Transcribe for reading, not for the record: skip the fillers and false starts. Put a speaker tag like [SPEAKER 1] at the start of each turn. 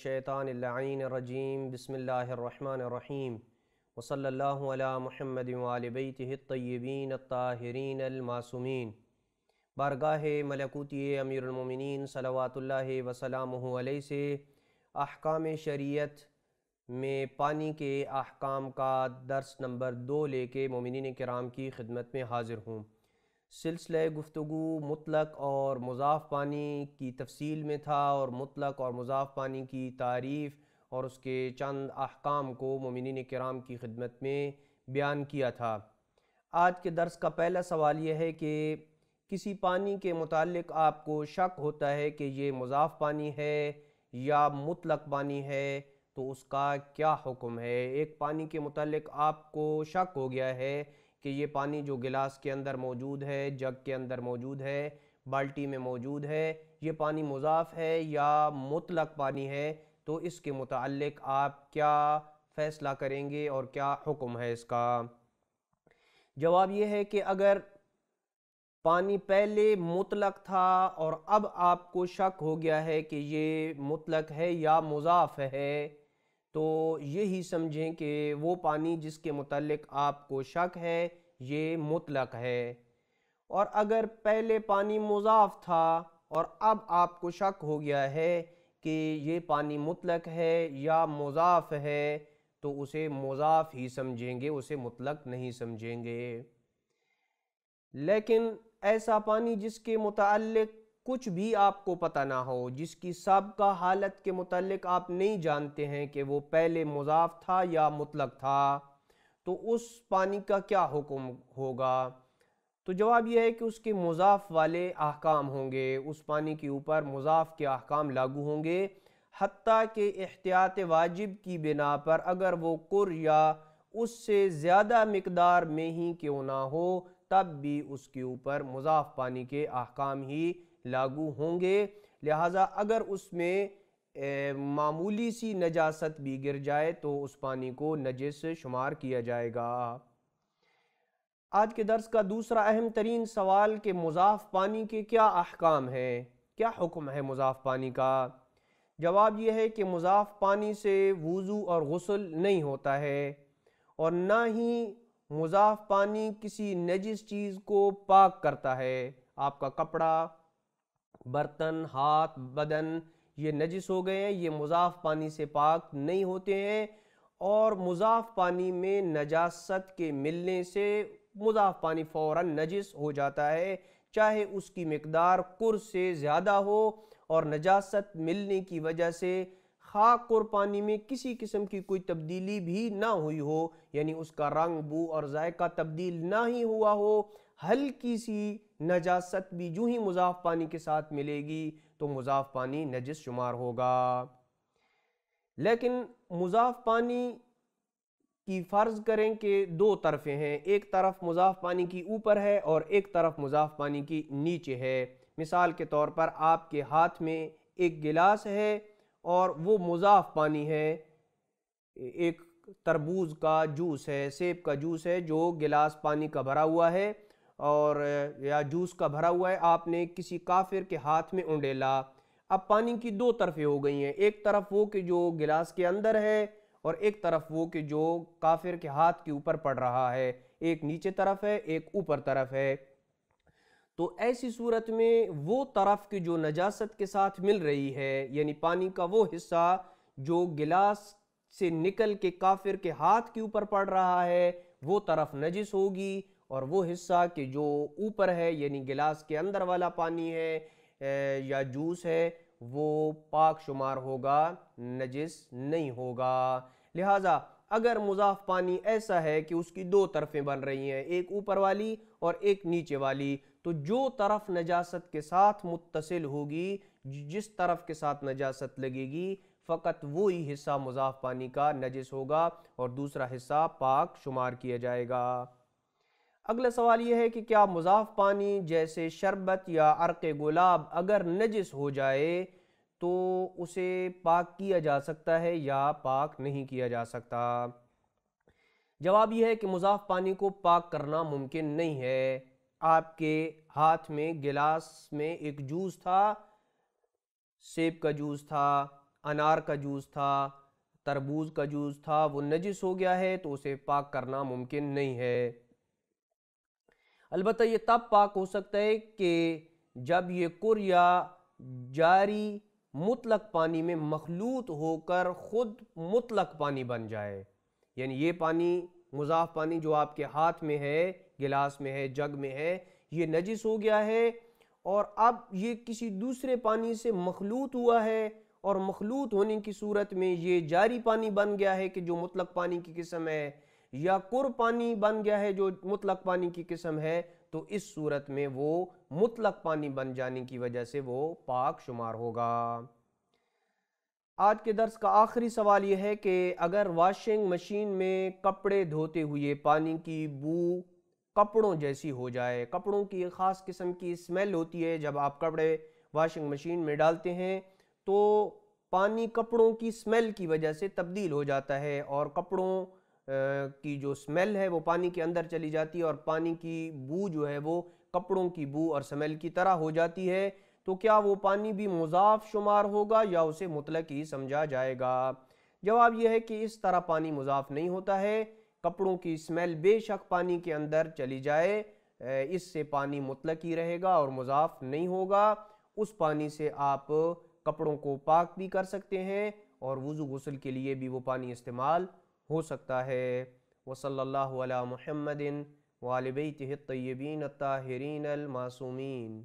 [SPEAKER 1] الشیطان اللعین الرجیم بسم اللہ الرحمن الرحیم وصلی اللہ علی محمد وآل بیتہ الطیبین الطاہرین المعصومین۔ بارگاہ ملکوتی امیر المومنین صلوات اللہ وسلامہ علیہ سے احکام شریعت میں پانی کے احکام کا درس نمبر 2 لے کے مومنین کرام کی خدمت میں حاضر ہوں۔ سلسلہ گفتگو مطلق اور مضاف پانی کی تفصیل میں تھا، اور مطلق اور مضاف پانی کی تعریف اور اس کے چند احکام کو مومنین کرام کی خدمت میں بیان کیا تھا۔ آج کے درس کا پہلا سوال یہ ہے کہ کسی پانی کے متعلق آپ کو شک ہوتا ہے کہ یہ مضاف پانی ہے یا مطلق پانی ہے تو اس کا کیا حکم ہے۔ ایک پانی کے متعلق آپ کو شک ہو گیا ہے کہ یہ پانی جو گلاس کے اندر موجود ہے، جگ کے اندر موجود ہے، بالٹی میں موجود ہے، یہ پانی مضاف ہے یا مطلق پانی ہے، تو اس کے متعلق آپ کیا فیصلہ کریں گے اور کیا حکم ہے اس کا؟ جواب یہ ہے کہ اگر پانی پہلے مطلق تھا اور اب آپ کو شک ہو گیا ہے کہ یہ مطلق ہے یا مضاف ہے، تو یہی سمجھیں کہ وہ پانی جس کے متعلق آپ کو شک ہے یہ مطلق ہے۔ اور اگر پہلے پانی مضاف تھا اور اب آپ کو شک ہو گیا ہے کہ یہ پانی مطلق ہے یا مضاف ہے، تو اسے مضاف ہی سمجھیں گے، اسے مطلق نہیں سمجھیں گے۔ لیکن ایسا پانی جس کے متعلق کچھ بھی آپ کو پتہ نہ ہو، جس کی سابقہ حالت کے متعلق آپ نہیں جانتے ہیں کہ وہ پہلے مضاف تھا یا مطلق تھا، تو اس پانی کا کیا حکم ہوگا؟ تو جواب یہ ہے کہ اس کے مضاف والے احکام ہوں گے، اس پانی کے اوپر مضاف کے احکام لاگو ہوں گے، حتیٰ کہ احتیاط واجب کی بنا پر اگر وہ قر یا اس سے زیادہ مقدار میں ہی کیوں نہ ہو، تب بھی اس کے اوپر مضاف پانی کے احکام ہی لاگو ہوں گے۔ لہٰذا اگر اس میں معمولی سی نجاست بھی گر جائے تو اس پانی کو نجس شمار کیا جائے گا۔ آج کے درس کا دوسرا اہم ترین سوال کہ مضاف پانی کے کیا احکام ہیں، کیا حکم ہے مضاف پانی کا؟ جواب یہ ہے کہ مضاف پانی سے وضو اور غسل نہیں ہوتا ہے، اور نہ ہی مضاف پانی کسی نجس چیز کو پاک کرتا ہے۔ آپ کا کپڑا، برتن، ہاتھ، بدن یہ نجس ہو گئے ہیں، یہ مضاف پانی سے پاک نہیں ہوتے ہیں، اور مضاف پانی میں نجاست کے ملنے سے مضاف پانی فوراً نجس ہو جاتا ہے، چاہے اس کی مقدار قر سے زیادہ ہو، اور نجاست ملنے کی وجہ سے خواہ قر پانی میں کسی قسم کی کوئی تبدیلی بھی نہ ہوئی ہو، یعنی اس کا رنگ، بو اور ذائقہ تبدیل نہ ہی ہوا ہو، ہلکی سی نجاست بھی جو ہی مضاف پانی کے ساتھ ملے گی تو مضاف پانی نجس شمار ہوگا۔ لیکن مضاف پانی کی فرض کریں کہ دو طرفیں ہیں، ایک طرف مضاف پانی کی اوپر ہے اور ایک طرف مضاف پانی کی نیچے ہے۔ مثال کے طور پر آپ کے ہاتھ میں ایک گلاس ہے اور وہ مضاف پانی ہے، ایک تربوز کا جوس ہے، سیب کا جوس ہے جو گلاس پانی کا بھرا ہوا ہے اور یا جوس کا بھرا ہوا ہے، آپ نے کسی کافر کے ہاتھ میں انڈیلا۔ اب پانی کی دو طرفیں ہو گئی ہیں، ایک طرف وہ کہ جو گلاس کے اندر ہے اور ایک طرف وہ کہ جو کافر کے ہاتھ کے اوپر پڑ رہا ہے، ایک نیچے طرف ہے ایک اوپر طرف ہے۔ تو ایسی صورت میں وہ طرف کی جو نجاست کے ساتھ مل رہی ہے، یعنی پانی کا وہ حصہ جو گلاس سے نکل کے کافر کے ہاتھ کے اوپر پڑ رہا ہے، وہ طرف نجس ہوگی، اور وہ حصہ کہ جو اوپر ہے یعنی گلاس کے اندر والا پانی ہے یا جوس ہے، وہ پاک شمار ہوگا، نجس نہیں ہوگا۔ لہٰذا اگر مضاف پانی ایسا ہے کہ اس کی دو طرفیں بن رہی ہیں، ایک اوپر والی اور ایک نیچے والی، تو جو طرف نجاست کے ساتھ متصل ہوگی، جس طرف کے ساتھ نجاست لگے گی، فقط وہی حصہ مضاف پانی کا نجس ہوگا اور دوسرا حصہ پاک شمار کیا جائے گا۔ اگلا سوال یہ ہے کہ کیا مضاف پانی جیسے شربت یا عرق گلاب اگر نجس ہو جائے تو اسے پاک کیا جا سکتا ہے یا پاک نہیں کیا جا سکتا؟ جواب یہ ہے کہ مضاف پانی کو پاک کرنا ممکن نہیں ہے۔ آپ کے ہاتھ میں گلاس میں ایک جوس تھا، سیب کا جوس تھا، انار کا جوس تھا، تربوز کا جوس تھا، وہ نجس ہو گیا ہے تو اسے پاک کرنا ممکن نہیں ہے۔ البتہ یہ تب پاک ہو سکتا ہے کہ جب یہ کر یا جاری مطلق پانی میں مخلوط ہو کر خود مطلق پانی بن جائے، یعنی یہ پانی، مضاف پانی جو آپ کے ہاتھ میں ہے، گلاس میں ہے، جگ میں ہے، یہ نجس ہو گیا ہے اور اب یہ کسی دوسرے پانی سے مخلوط ہوا ہے، اور مخلوط ہونے کی صورت میں یہ جاری پانی بن گیا ہے کہ جو مطلق پانی کی قسم ہے، یا کر پانی بن گیا ہے جو مطلق پانی کی قسم ہے، تو اس صورت میں وہ مطلق پانی بن جانے کی وجہ سے وہ پاک شمار ہوگا۔ آج کے درس کا آخری سوال یہ ہے کہ اگر واشنگ مشین میں کپڑے دھوتے ہوئے پانی کی بو کپڑوں جیسی ہو جائے، کپڑوں کی ایک خاص قسم کی اسمیل ہوتی ہے، جب آپ کپڑے واشنگ مشین میں ڈالتے ہیں تو پانی کپڑوں کی اسمیل کی وجہ سے تبدیل ہو جاتا ہے، اور کپڑوں کی جو اسمیل ہے وہ پانی کے اندر چلی جاتی ہے، اور پانی کی بو جو ہے وہ کپڑوں کی بو اور اسمیل کی طرح ہو جاتی ہے، تو کیا وہ پانی بھی مضاف شمار ہوگا یا اسے مطلق ہی سمجھا جائے گا؟ جواب یہ ہے کہ اس طرح پانی مضاف نہیں ہوتا ہے، کپڑوں کی اسمیل بے شک پانی کے اندر چلی جائے، اس سے پانی مطلق ہی رہے گا اور مضاف نہیں ہوگا۔ اس پانی سے آپ کپڑوں کو پاک بھی کر سکتے ہیں اور وضو غسل کے لیے بھی وہ پانی استعمال ہو سکتا ہے۔ وصلی اللہ علی محمد وآل بیتہ الطیبین الطاہرین المعصومین۔